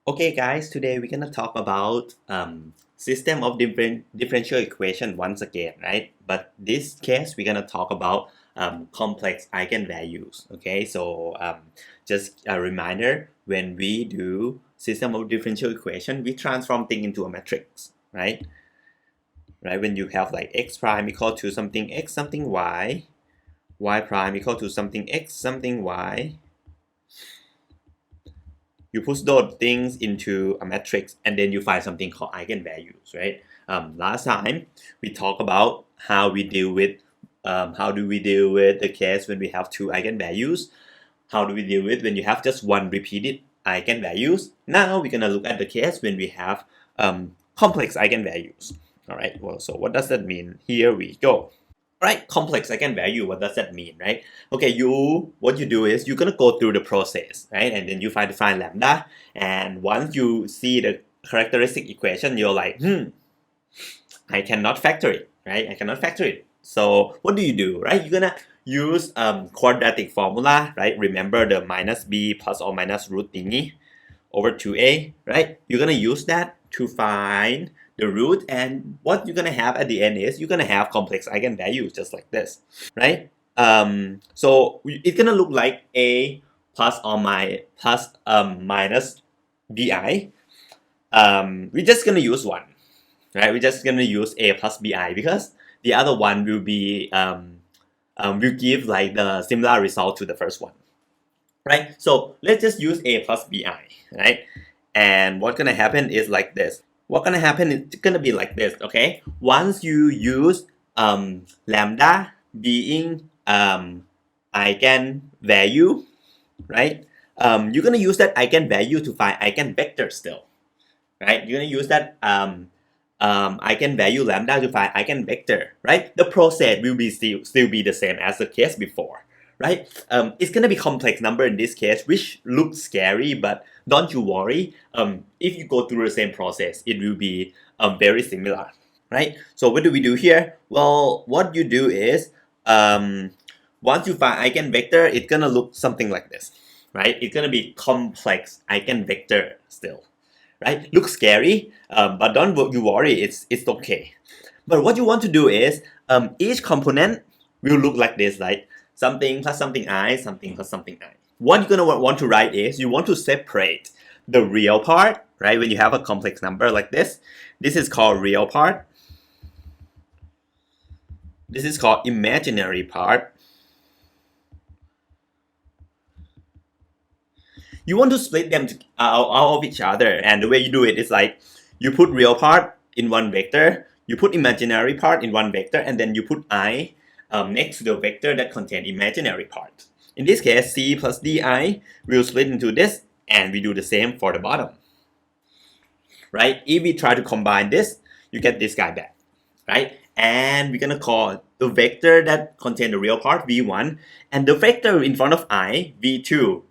Okay guys, today we're gonna talk about system of differential equation once again, right? But this case we're gonna talk about complex eigenvalues. Okay, so just a reminder, when we do system of differential equation, we transform things into a matrix, right? Right, when you have like x prime equal to something x something y, y prime equal to something x something y, you put those things into a matrix and then you find something called eigenvalues, right? Last time we talked about how we deal with how do we deal with the case when we have two eigenvalues. How do we deal with when you have just one repeated eigenvalues? Now we're gonna look at the case when we have complex eigenvalues. All right. Well, so what does that mean? Here we go. Right, complex eigenvalue, what does that mean, right? Okay, what you do is you're gonna go through the process, right? And then you find lambda, and once you see the characteristic equation, you're like, I cannot factor it, right? I cannot factor it. So what do, right? You're gonna use quadratic formula, right? Remember the minus b plus or minus root thingy over 2a, right? You're gonna use that to find the root, and what you're gonna have at the end is you're gonna have complex eigenvalues just like this, right? So it's gonna look like a plus or minus bi. We're just gonna use one, right? We're just gonna use a plus bi because the other one will be will give like the similar result to the first one, right? So let's just use a plus bi, right? And what's gonna happen is like this. What's gonna happen is gonna be like this, okay? Once you use lambda being eigenvalue, right? You're gonna use that eigenvalue to find eigenvector still, right? You're gonna use that eigenvalue lambda to find eigenvector, right? The process will be still be the same as the case before, right? It's gonna be complex number in this case, which looks scary, but don't you worry. If you go through the same process, it will be very similar, right? So what do we do here? Well, what you do is once you find eigenvector, it's gonna look something like this, right? It's gonna be complex eigenvector still, right? Looks scary, but don't you worry, it's okay. But what you want to do is each component will look like this, like something plus something I, something plus something I. What you're gonna want to write is you want to separate the real part, right? When you have a complex number like this is called real part. This is called imaginary part. You want to split them out of each other, and the way you do it is like you put real part in one vector, you put imaginary part in one vector, and then you put I next to the vector that contains imaginary part. In this case, c plus di will split into this, and we do the same for the bottom, right? If we try to combine this, you get this guy back, right? And we're gonna call the vector that contains the real part v1, and the vector in front of I v2.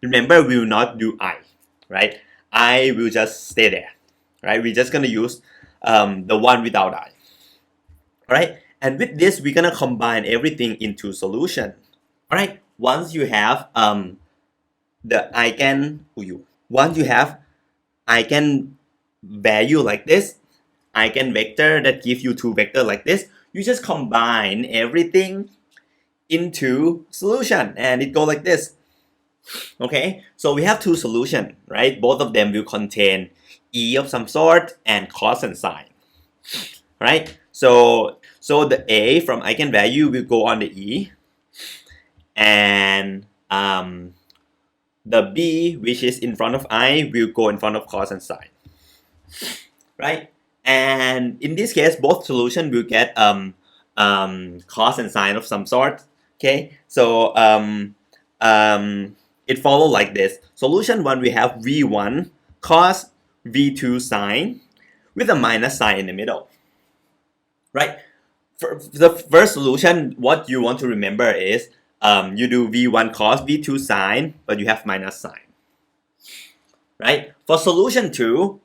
Remember, we will not do I, right? I will just stay there, right? We're just gonna use the one without I, right? And with this, we're gonna combine everything into solution, all right? Once you have once you have eigenvalue like this, eigenvector that give you two vectors like this, you just combine everything into solution, and it go like this. Okay, so we have two solutions, right? Both of them will contain e of some sort and cos and sine, right? So the a from eigenvalue will go on the e, and the b, which is in front of I, will go in front of cos and sine, right? And in this case, both solutions will get cos and sine of some sort. Okay, so it follows like this. Solution 1, we have v1 cos, v2 sine, with a minus sign in the middle, right? For the first solution, what you want to remember is you do v1 cos, v2 sine, but you have minus sign, right? For solution 2,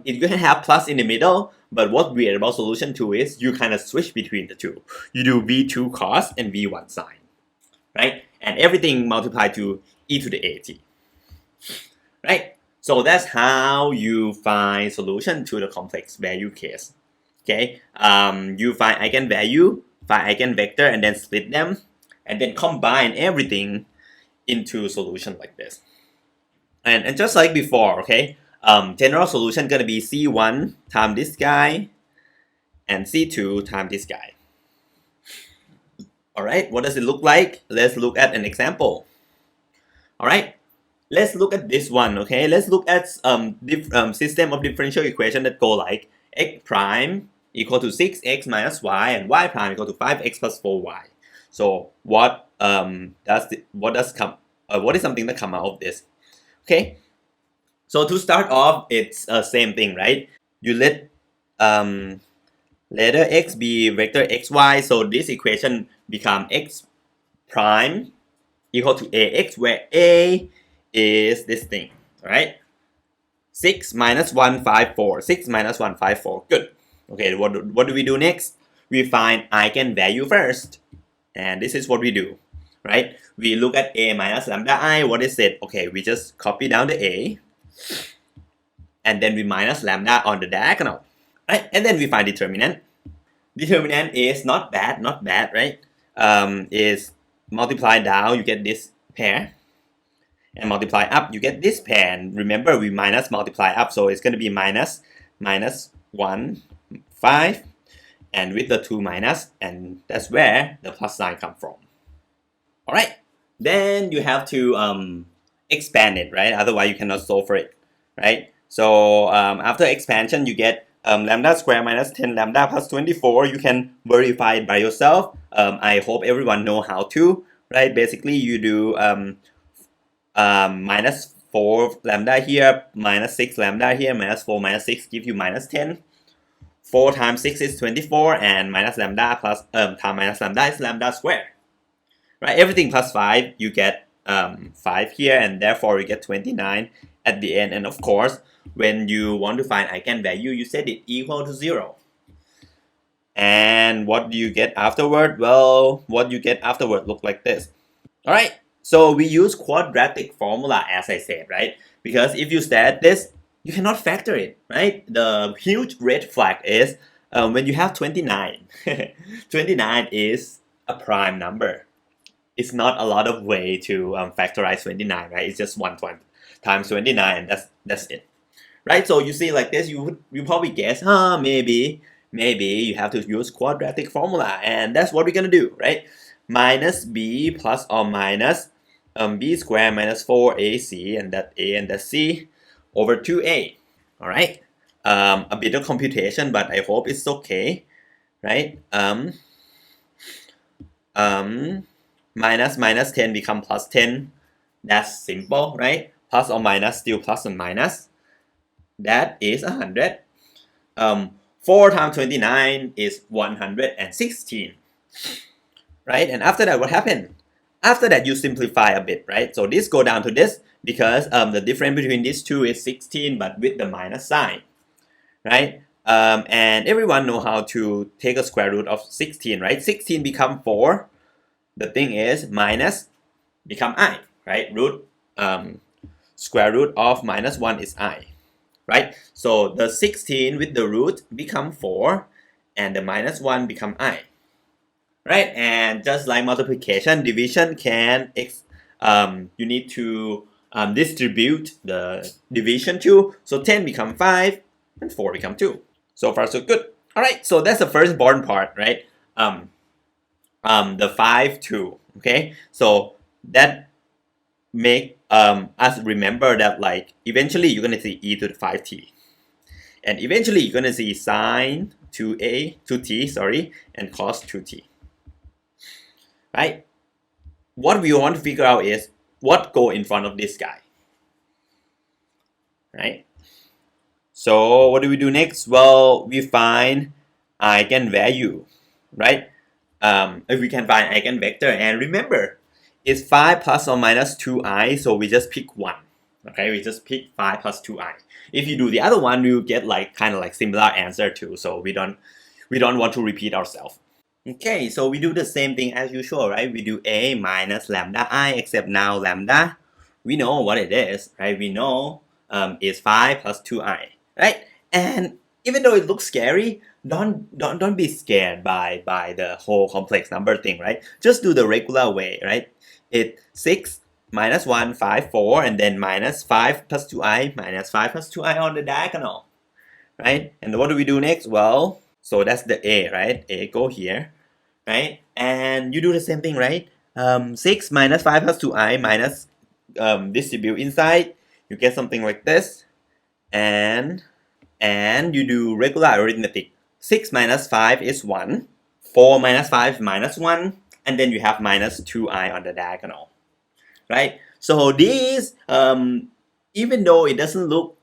it's going to have plus in the middle, but what's weird about solution 2 is you kind of switch between the two. You do v2 cos and v1 sine, right? And everything multiplied to e to the at, right? So that's how you find solution to the complex value case. Okay, you find eigenvalue, find eigenvector, and then split them, and then combine everything into solution like this. And just like before, okay, general solution gonna be C1 times this guy and C2 times this guy. All right, what does it look like? Let's look at an example. All right, let's look at this one. Okay, let's look at system of differential equation that go like x prime equal to 6x minus y and y prime equal to 5x plus 4y. So what is something that come out of this? Okay, so to start off, it's same thing, right? You let letter x be vector xy, so this equation become x prime equal to ax, where a is this thing, right? 6 minus 1, 5, 4. 6 minus 1, 5, 4. Good. Okay, what do we do next? We find eigenvalue first. And this is what we do, right? We look at a minus lambda I. What is it? Okay, we just copy down the a. And then we minus lambda on the diagonal, right? And then we find determinant. Determinant is not bad, right? Is multiply down, you get this pair. And multiply up, you get this pair. And remember, we minus multiply up, so it's going to be minus 1, 5, and with the 2 minus, and that's where the plus sign come from. All right, then you have to expand it, right? Otherwise, you cannot solve for it, right? So after expansion, you get lambda square minus 10 lambda plus 24. You can verify it by yourself. I hope everyone know how to, right? Basically, you do minus 4 lambda here, minus 6 lambda here, minus 4 minus 6 give you minus 10. 4 times 6 is 24, and minus lambda plus times minus lambda is lambda squared. Right, everything plus 5, you get 5 here, and therefore you get 29 at the end. And of course, when you want to find eigenvalue, you set it equal to 0. And what do you get afterward? Well, what you get afterward look like this. All right, so we use quadratic formula, as I said, right? Because if you stare at this, you cannot factor it, right? The huge red flag is when you have 29. 29 is a prime number. It's not a lot of way to factorize 29, right? It's just 1 times 29, and that's it, right? So you see like this, you probably guess, maybe you have to use quadratic formula, and that's what we're gonna do, right? Minus b plus or minus b squared minus 4ac, and that a and that c over 2a. All right, a bit of computation, but I hope it's okay, right? Minus 10 become plus 10. That's simple, right? Plus or minus, still plus and minus. That is 100. 4 times 29 is 116. Right? And after that, what happened? After that, you simplify a bit, right? So this go down to this because the difference between these two is 16, but with the minus sign, right? And everyone know how to take a square root of 16, right? 16 become 4. The thing is minus become I, right? Square root of minus 1 is I, right? So the 16 with the root become 4, and the minus 1 become I, right? And just like multiplication, division can you need to distribute the division too. So 10 become 5 and 4 become 2. So far so good. All right, so that's the first important part, right? The 5, 2, okay? So that make us remember that like eventually you're gonna see e to the 5t, and eventually you're gonna see sine 2t, sorry, and cos 2t, right? What we want to figure out is what go in front of this guy, right? So what do we do next? Well, we find eigenvalue, right? If we can find eigenvector, and remember, it's 5 plus or minus 2i, so we just pick one. Okay, we just pick 5 plus 2i. If you do the other one, you get like kind of like similar answer too. So we don't want to repeat ourselves. Okay, so we do the same thing as usual, right? We do a minus lambda I, except now lambda, we know what it is, right? We know is 5 plus 2i, right? And even though it looks scary, don't be scared by the whole complex number thing, right? Just do the regular way, right? It's 6 minus 1, 5, 4, and then minus 5 plus 2i minus 5 plus 2i on the diagonal, right? And what do we do next? Well, so that's the a, right? A go here, right? And you do the same thing, right? 6 minus 5 plus 2i minus distribute inside, you get something like this, and you do regular arithmetic. 6 minus 5 is 1, 4 minus 5 minus 1, and then you have minus 2i on the diagonal, right? So this, even though it doesn't look,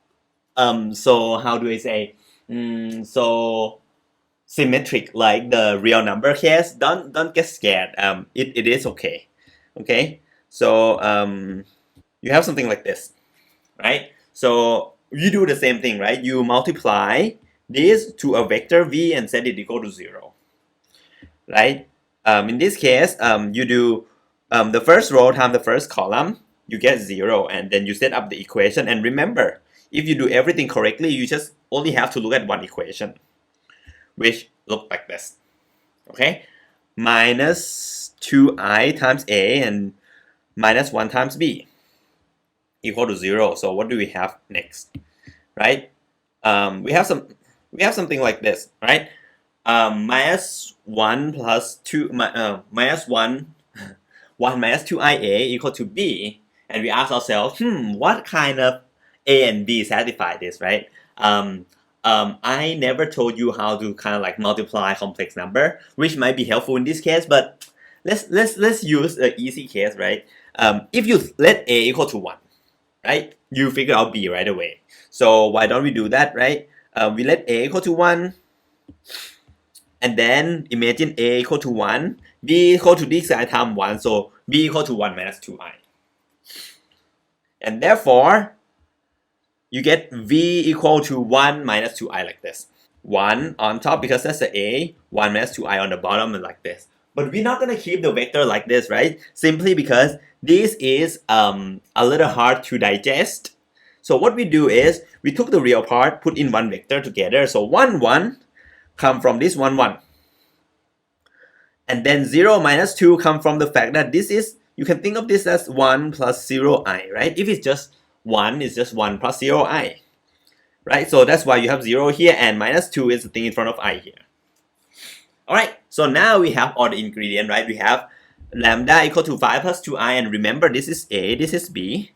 so how do I say, so symmetric like the real number case, don't get scared. It is okay. Okay, so you have something like this, right? So you do the same thing, right? You multiply this to a vector v and set it equal to 0, right? In this case, you do the first row times the first column, you get 0, and then you set up the equation. And remember, if you do everything correctly, you just only have to look at one equation, which look like this, okay? Minus 2i times a and minus 1 times b equal to 0. So what do we have next, right? We have something like this, right? Minus 1 plus 2 minus 1 minus 2ia equal to b, and we ask ourselves, what kind of a and b satisfy this, right? I never told you how to kind of like multiply complex number, which might be helpful in this case, but let's use an easy case, right? If you let a equal to 1, right, you figure out b right away. So why don't we do that, right? We let a equal to 1, and then imagine a equal to 1, b equal to this side times 1, so b equal to 1 minus 2i. And therefore, you get v equal to 1 minus 2i like this. 1 on top because that's the a, 1 minus 2i on the bottom and like this. But we're not going to keep the vector like this, right? Simply because this is a little hard to digest. So what we do is, we took the real part, put in one vector together. So 1, 1 come from this 1, 1. And then 0 minus 2 come from the fact that this is, you can think of this as 1 plus 0i, right? If it's just 1, it's just 1 plus 0i, right? So that's why you have 0 here, and minus 2 is the thing in front of I here. Alright, so now we have all the ingredients, right? We have lambda equal to 5 plus 2i, and remember this is a, this is b.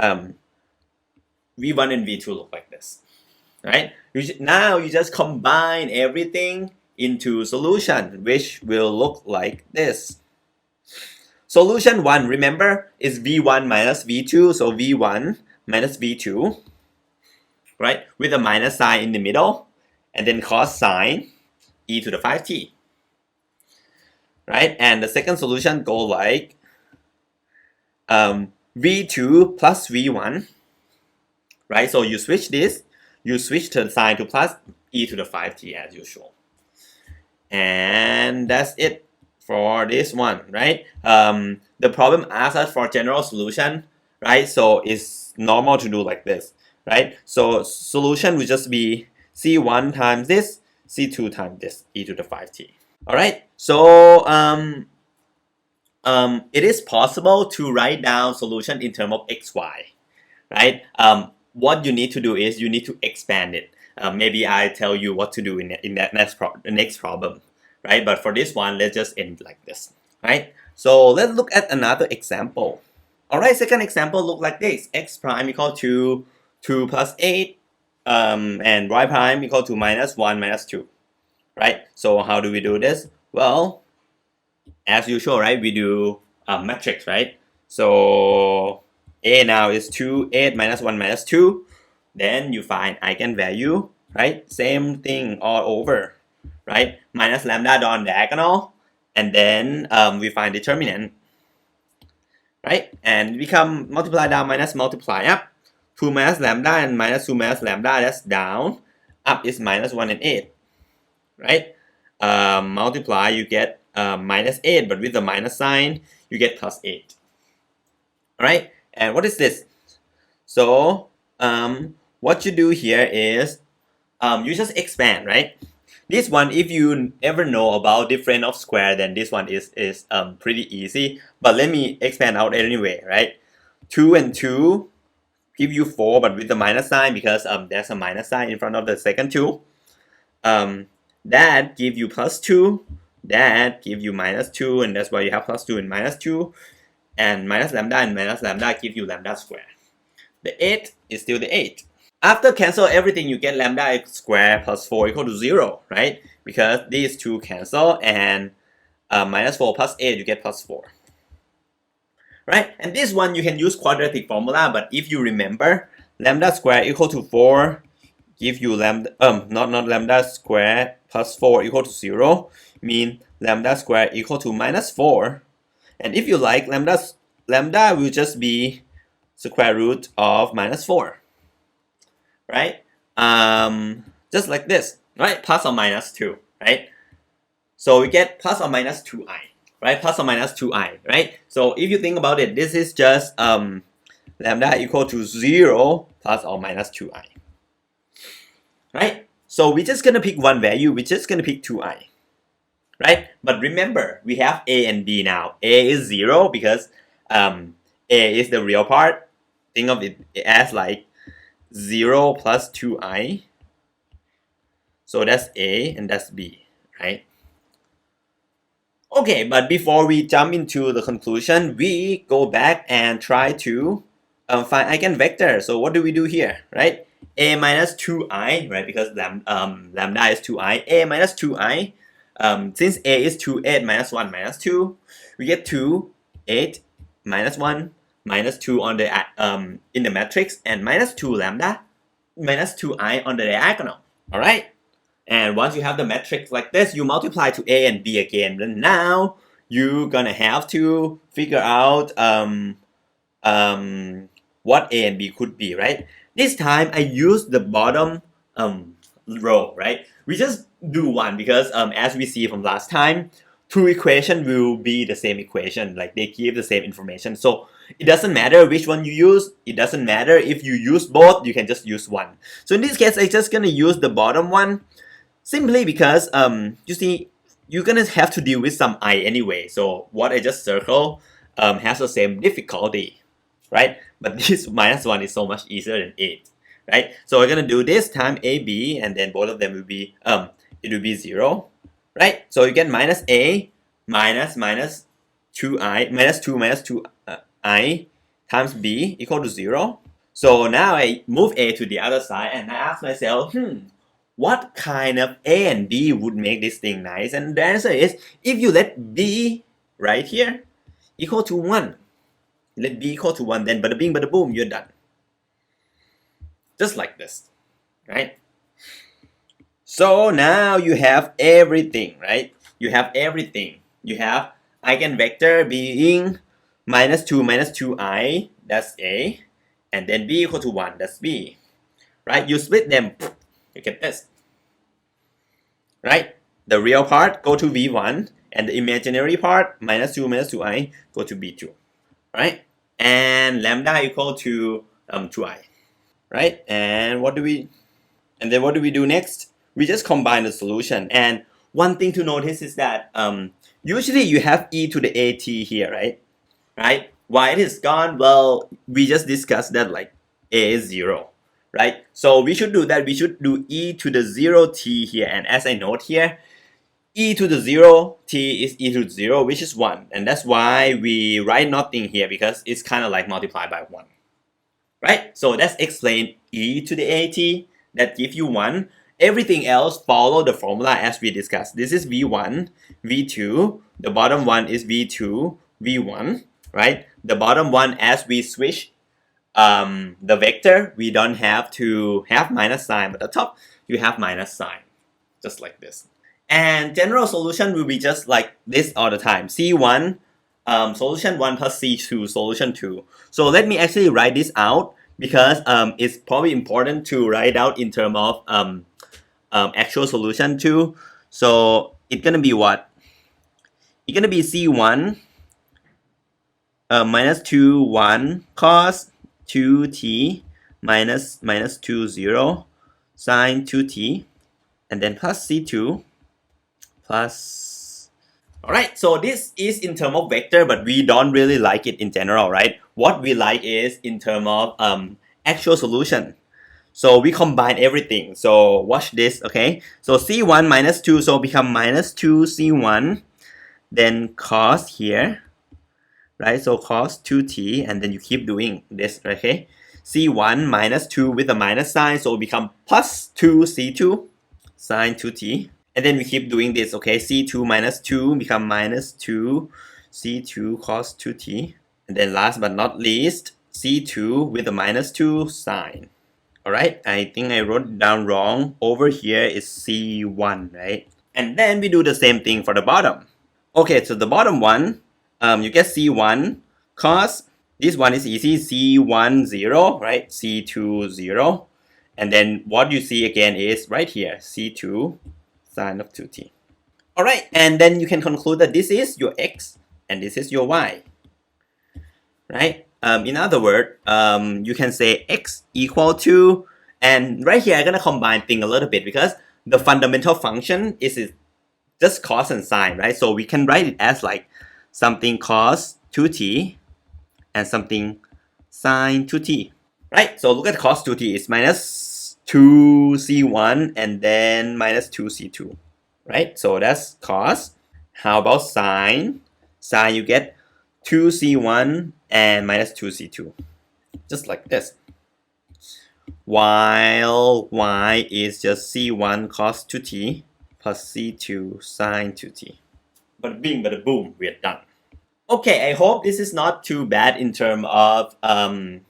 V1 and V2 look like this, right? Now you just combine everything into solution, which will look like this. Solution 1, remember, is V1 minus V2, so V1 minus V2, right? With a minus sign in the middle, and then cos sign e to the 5t, right? And the second solution go like V2 plus V1, right? So you switch this, you switch the sign to plus e to the 5t as usual. And that's it for this one, right? The problem asks us for general solution, right? So it's normal to do like this, right? So solution will just be C1 times this, C2 times this, e to the 5t. All right, so it is possible to write down solution in terms of xy, right? What you need to do is you need to expand it. Maybe I tell you what to do in that next problem, right? But for this one, let's just end like this, right? So let's look at another example. All right, second example look like this: x prime equal to 2 plus 8, and y prime equal to minus 1 minus 2, right? So how do we do this? Well, as usual, right? We do a matrix, right? So a now is 2, 8 minus 1 minus 2. Then you find eigenvalue, right? Same thing all over, right? Minus lambda on diagonal, and then we find determinant, right? And we come multiply down minus multiply up. 2 minus lambda and minus 2 minus lambda, that's down. Up is minus 1 and 8, right? Multiply, you get minus 8, but with the minus sign, you get plus 8. All right? And what is this? So what you do here is you just expand, right? This one, if you ever know about difference of square, then this one is pretty easy. But let me expand out anyway, right? 2 and 2 give you 4, but with the minus sign because there's a minus sign in front of the second 2. That give you plus 2. That give you minus 2, and that's why you have plus 2 and minus 2. And minus lambda give you lambda square. The 8 is still the 8. After cancel everything, you get lambda squared plus 4 equal to 0, right? Because these two cancel, and minus 4 plus 8, you get plus 4. Right? And this one, you can use quadratic formula, but if you remember, lambda squared equal to 4 give you lambda, not lambda squared plus 4 equal to 0, mean lambda squared equal to minus 4. And if you like, lambda will just be square root of minus 4. Right? Just like this, right? Plus or minus 2, right? So we get plus or minus 2i, right? Plus or minus 2i, right? So if you think about it, this is just lambda equal to 0 plus or minus 2i, right? So we're just gonna pick one value, we're just gonna pick 2i, right? But remember, we have a and b now. A is 0 because a is the real part. Think of it as like 0 plus 2i. So that's A and that's B, right? Okay, but before we jump into the conclusion, we go back and try to find eigenvector. So what do we do here, right? A minus 2i, right? Because lambda is 2i. A minus 2i. Since A is 2, 8 minus 1 minus 2, we get 2, 8 minus 1 minus 2 on the in the matrix, and minus 2 lambda minus 2i on the diagonal. All right. And once you have the matrix like this, you multiply to A and B again. And now you're gonna have to figure out what A and B could be, right? This time I use the bottom row, right? We just do one because as we see from last time, two equations will be the same equation, like they give the same information. So it doesn't matter which one you use. It doesn't matter if you use both, you can just use one. So in this case, I'm just gonna use the bottom one. Simply because, you see, you're gonna have to deal with some I anyway. So what I just circle has the same difficulty, right? But this minus 1 is so much easier than 8, right? So we're gonna do this time AB, and then both of them will be, it will be 0, right? So you get minus A minus 2i, minus 2 minus 2i times B equal to 0. So now I move A to the other side, and I ask myself, what kind of A and B would make this thing nice? And the answer is, if you let B right here equal to 1, let B equal to 1, then bada bing, bada boom, you're done. Just like this, right? So now you have everything, right? You have everything. You have eigenvector being minus 2 minus 2i, that's A, and then B equal to 1, that's B, right? You split them, you get this, right? The real part go to V1, and the imaginary part, minus 2 minus 2i, go to B2, right? And lambda equal to 2i, right? And what do we do next? We just combine the solution. And one thing to notice is that usually you have e to the at here, right? Right? Why it is gone? Well, we just discussed that like a is 0. Right? So we should do that. We should do e to the 0t here. And as I note here, e to the 0t is e to the 0, which is 1. And that's why we write nothing here, because it's kind of like multiplied by 1. Right? So let's explain e to the at. That gives you 1. Everything else follow the formula as we discussed. This is v1, v2. The bottom one is v2, v1. Right? The bottom one, as we switch the vector, we don't have to have minus sign, but at the top you have minus sign, just like this. And general solution will be just like this all the time. C1 solution 1 plus C2 solution 2. So let me actually write this out, because it's probably important to write out in terms of actual solution too. So it's gonna be what? It's gonna be C1 minus 2 1 cos 2t minus 2, 0, sine 2t, and then plus c2 plus. Alright, so this is in terms of vector, but we don't really like it in general, right? What we like is in terms of actual solution. So we combine everything. So watch this, okay? So c1 minus 2, so become minus 2 c1, then cos here, right? So cos 2t, and then you keep doing this, okay? c1 minus 2 with a minus sign, so it become plus 2 c2 sine 2t. And then we keep doing this, okay? c2 minus 2 become minus 2 c2 cos 2t. And then last but not least, c2 with a minus 2 sine. Alright, I think I wrote it down wrong. Over here is c1, right? And then we do the same thing for the bottom. Okay, so the bottom one, you get c1 cos, this one is easy, c1 0, right? c2 0. And then what you see again is right here, c2 sine of 2t. Alright, and then you can conclude that this is your x and this is your y, right? In other words, you can say x equal to, and right here I'm gonna combine things a little bit because the fundamental function is just cos and sine, right? So we can write it as like something cos 2t and something sine 2t, right? So look at cos 2t, it's minus 2c1 and then minus 2c2, right? So that's cos. How about sine? Sine, you get 2c1 and minus 2c2, just like this. While y is just c1 cos 2t plus c2 sine 2t. Bada bing, bada boom, we're done. Okay, I hope this is not too bad in term of I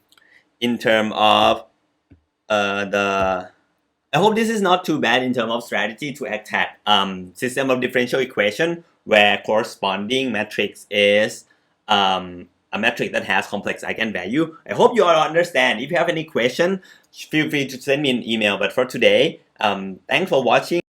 hope this is not too bad in terms of strategy to attack system of differential equation where corresponding matrix is a matrix that has complex eigenvalue. I hope you all understand. If you have any question, feel free to send me an email. But for today, thanks for watching.